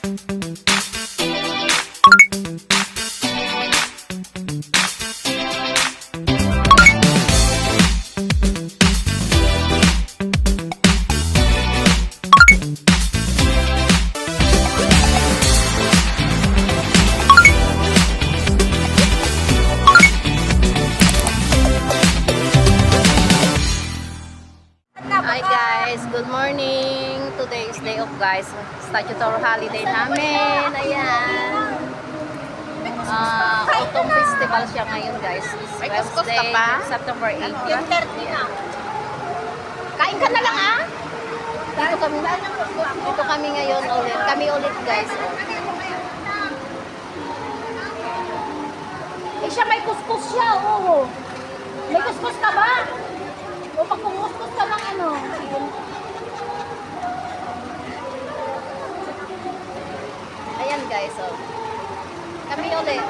Hi guys, good morning. Today is day off guys. Statutory holiday namin. Ayan. Autumn festival siya ngayon guys. May kuskus ka Wednesday, pa? September 8. Yung 30 na. Kain ka na lang ah. Dito kami ngayon ulit. Kami ulit guys. Eh siya may kuskus siya. Oh. May kuskus ka ba? O pag kumuskus ka ng ano? Ayan guys, oh. Kami ulit.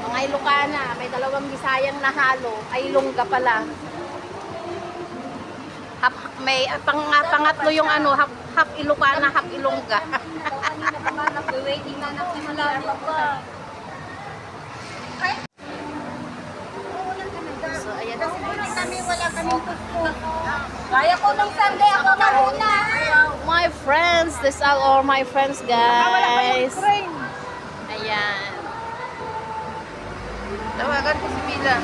Mga Ilocana, may dalawang Bisayang nahalo. Ay Ilongga pala. May pangatlo yung ano, half Ilocana, half Ilongga. Waiting na nakimalala pa. So ayan. Kami wala kaming kuskus. Kaya ko nung Sunday ako maruna. My friends, this are all my friends guys. Ayan. Tawagan ko si Mila.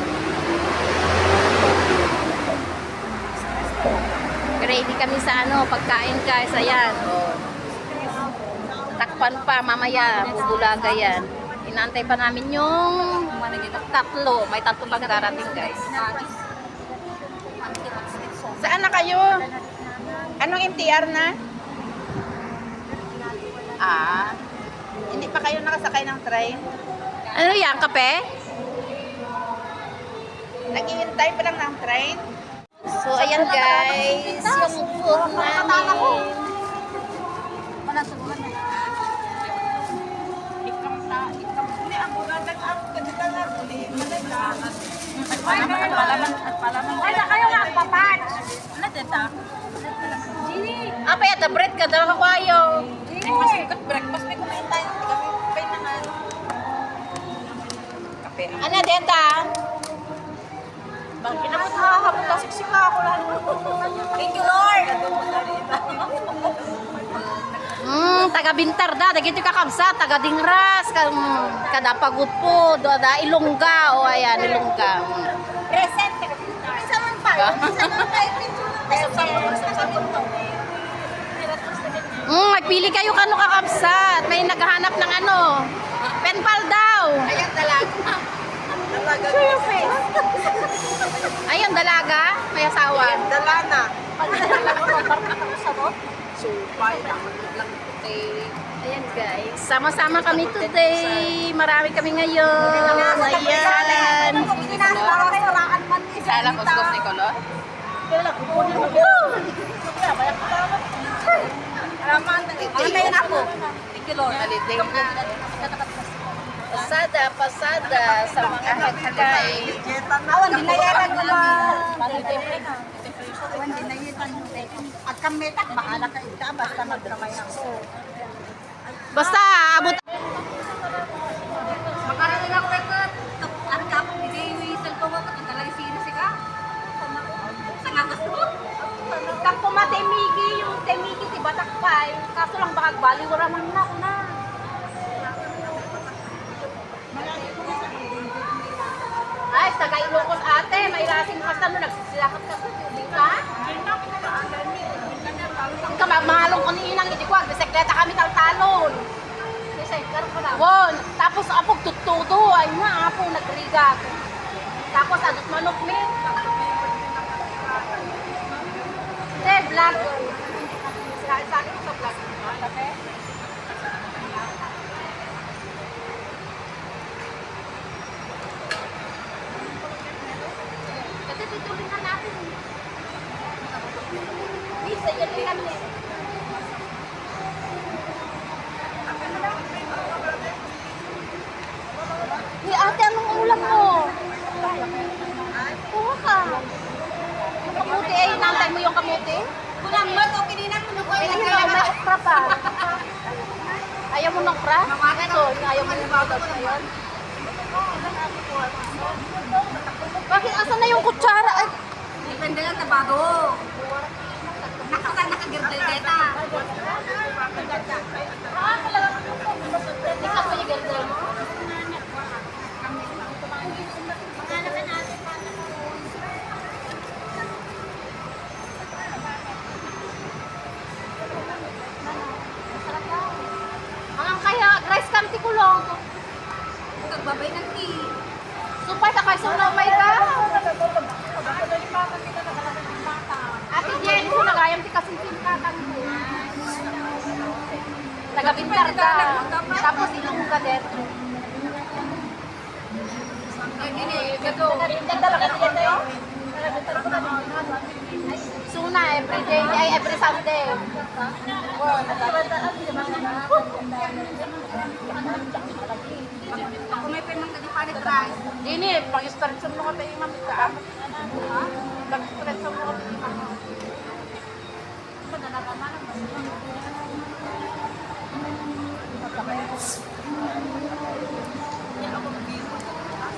Ready kami sa ano, pagkain guys. Ayan. Takpan pa mamaya, bubulaga yan. Inaantay pa namin yung tatlo. May tatlo pang darating guys. Saan na kayo? Anong MTR na? Hindi pa kayo nakasakay ng train? Ano yan, kape? Naghihintay pa lang ng train? So ayan guys, yung food namin. Apa ya, bread ka daw kakwayo. Breakfast may kumain tayo. Kami na nga. Kape. Ano, Deta? Bang kinamot hahapon kasi sika ako lang. Thank you, Lord. Taga Bintar da, dagiti ka kamsa, taga Dingras, kada pagod po, da Ilongga, o ayan, Ilongga. Present. Isa man pa. Isa man pa. Magpili kayo kano kakabsat. May naghahanap ng ano. Penpal daw. Ayan, dalaga. Dalaga. Ayun, dalaga. May asawa. Dalana. Ayan guys. Sama-sama kami today. Marami kami ngayon. Ayan. Sala kuskus ni Color. Alaman ako. Thank you, Lord. Pasada sa mga hagkay. Awan, dinayaran mo ba? Awan, dinayaran mo. At kametak, bahala ka ita. Basta magdramay ako. Basta abot. Makarating ako ito. Ang kapag hindi yung cellphone ko. Ang talagang sinasik ka. Sa nga gusto mo? Kang pumatemigi yung temigi ti Batakpay. Kaso lang baka baliwara man na una. Ay, taga Ilocos ate, may lasing pasta mo nagsisilakot ka dito ha? Ang mahalong ko ni Inang Idikwag, bisikleta kami taltalon. Won, tapos apog tutudo, ay na apog nagrigag. Tapos adot manok mi. Vlog. Sa akin sa vlog. Kasi tituloy na natin. Bisa yan din kami. Ate, anong ulam mo? Kuha ka. Yung kamuti, nantay mo yung kamuti? Kunang mat, okay din ako. Nakra pa. Ayaw mo ng pra? Ito, ayaw mo ng mga ngayon. Bakit asan na yung kutsara? Ay, Depende lang tabago. Nakagirdel-deta. hindi ka pa yung ganda mo. Ang kaya, rice kanti ko lang. Nagbabay ng tea. Supay ka kayo sa may ka. Ate Jen, kung nagayam ti kasintin ka kanto. Taga-bintar ka. Tapos ilong ka dentro. Suna, every day, ay every Sunday. Ako may pinang kadipanit rice. Dini, pag-start sa mga tayo imam ka. Pag-start sa mga tayo imam.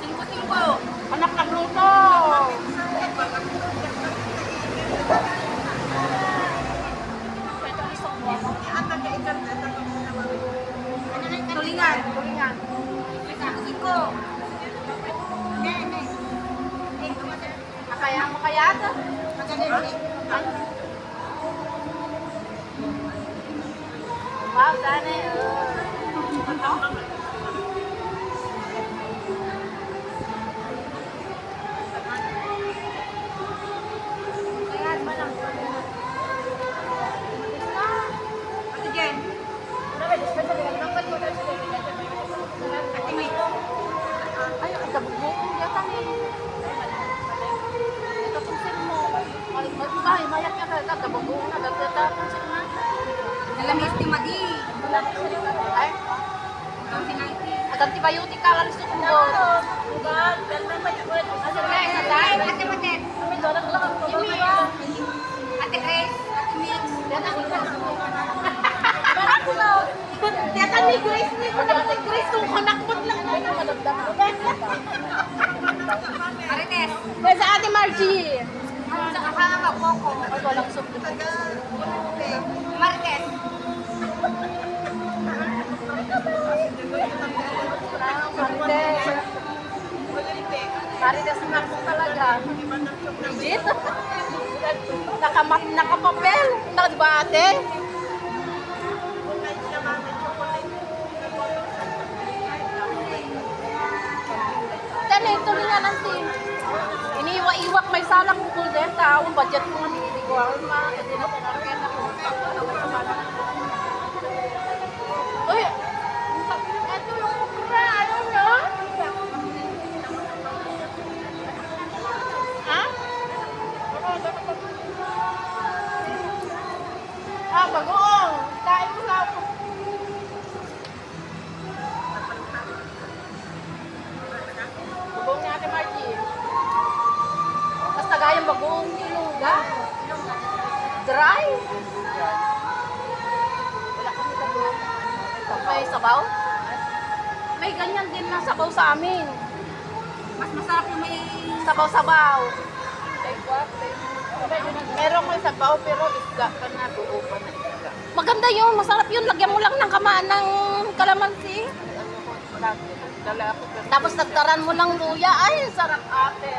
Singko-singko. Anak nagluto. Tulingan. Tulingan. Singko-singko. Makaya mo kaya ito? Wow, sana Ate Jen. Ate May. ay, ang dabog mo. Yata mo. Ito tunsin mo. Ay, mayat ka ka. Dabog mo na. Ito tunsin mo. Nalamis ti Madi. Ay, Ikaw si Naiti. at antibiotic ka lang sa kundo. Ate Matet. Ate Grace. Ate Mix. Tiyata ni Grace ni Ate Grace kung kanakot lang na Marites. Kaya sa Ate Margie. Sa kakanga Coco. Ay, walang soup. Marites. Marites. Marites Marcos talaga. Legit? Nakapapel. Di ba ate? Tane, tuloy na lang si. Iniiwa-iwak may salang kukul din. Tao, budget mo nga hindi ko ako. Hindi mo pinarkin ako. Uy! Ito yung okra. Ano nyo? Ha? Ah, bagoong. Kain mo na ako. Bagoong ni Ate Margie. Tapos tagayang bagoong ilongga. Dry. Wala kami bagoong. May sabaw? May ganyan din na sabaw sa amin. Mas masarap yung may... Sabaw-sabaw. Meron ko sabaw pero isda ka na, buo pa na isda. Maganda yun, masarap yun. Lagyan mo lang ng kamaan ng kalamansi. Tapos nagtaran mo ng luya. Ay, sarap ate.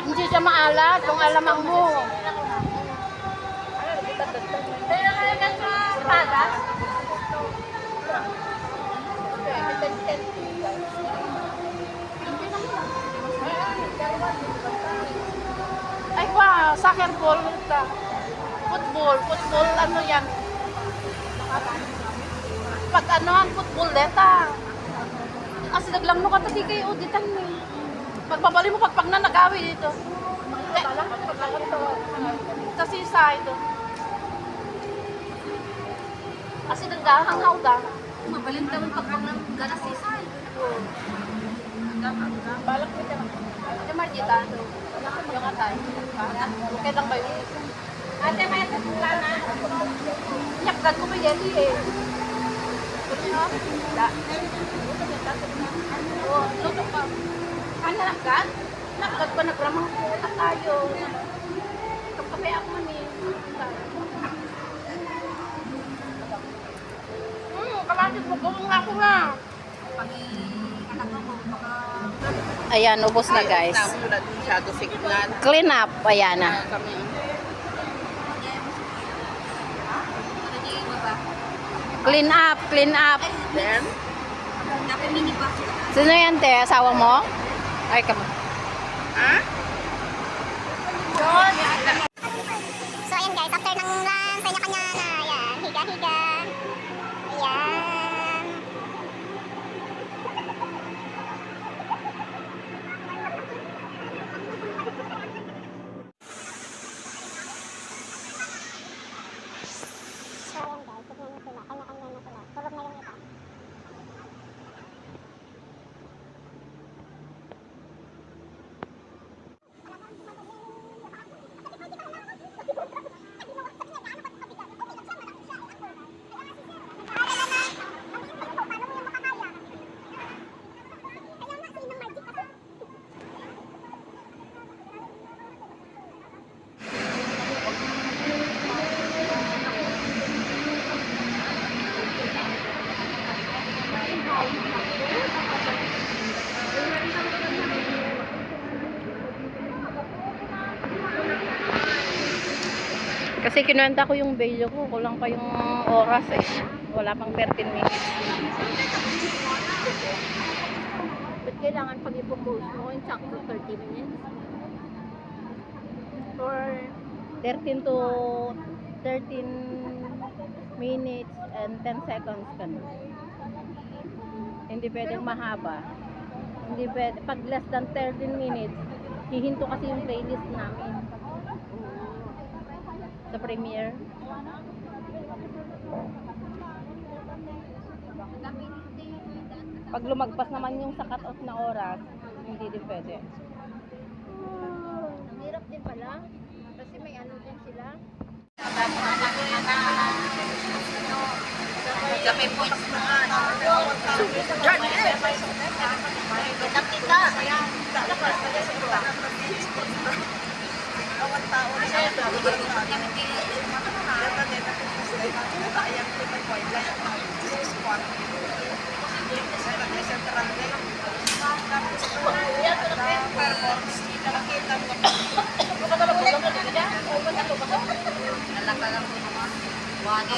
Hindi siya maalat kung alamang mo. Ay, wow, soccer ball. Football, ano yan? Pag ano ang football, deta. Kasi naglang mo ka tadi kayo, ditan mo. Pagbabali mo, pag na nagawi dito. Kasi side. Kasi nagdahanghaw da. Mabalintawin pag ng ganas isay. Balak ko siya. Ate Margita, yung atay. Okay lang ba yun? Ate, may ate pula na. Nyapkan ko pa yan eh. Da. Oh, luto ka. Ano nakkat? Nakkat pa nagramang ko at tayo. Kape ako man eh. Kalakit mo, gawin nga ako nga. Pag anak mo, baka... Ayan, ubos na guys. Masyado signal. Clean up, ayan na. Kami. Ano niya yung baba? Clean up, clean up. Then, Dapat mini box. Sino yan, te? Asawa mo? Ay, ah? So ayan guys, after ng kanya-kanya na ayan, higa-higa. Ayan. So ayan guys, tignan nyo sila, kanya-kanya na sila. Tulog na yung iba. kasi kinuwenta ko yung video ko, kulang pa yung oras eh. Wala pang 13 minutes. Ba't kailangan pag ipopost mo, yung sakto 30 minutes? Or 13 to 13 minutes and 10 seconds ka na. Hindi pwedeng mahaba. Hindi pwede. Pag less than 13 minutes, hihinto kasi yung playlist namin. Sa Premiere. Pag lumagpas naman yung sa cut-off na oras, hindi din pwede. ang hirap din pala. Kasi may ano din sila. Kami po. Wag.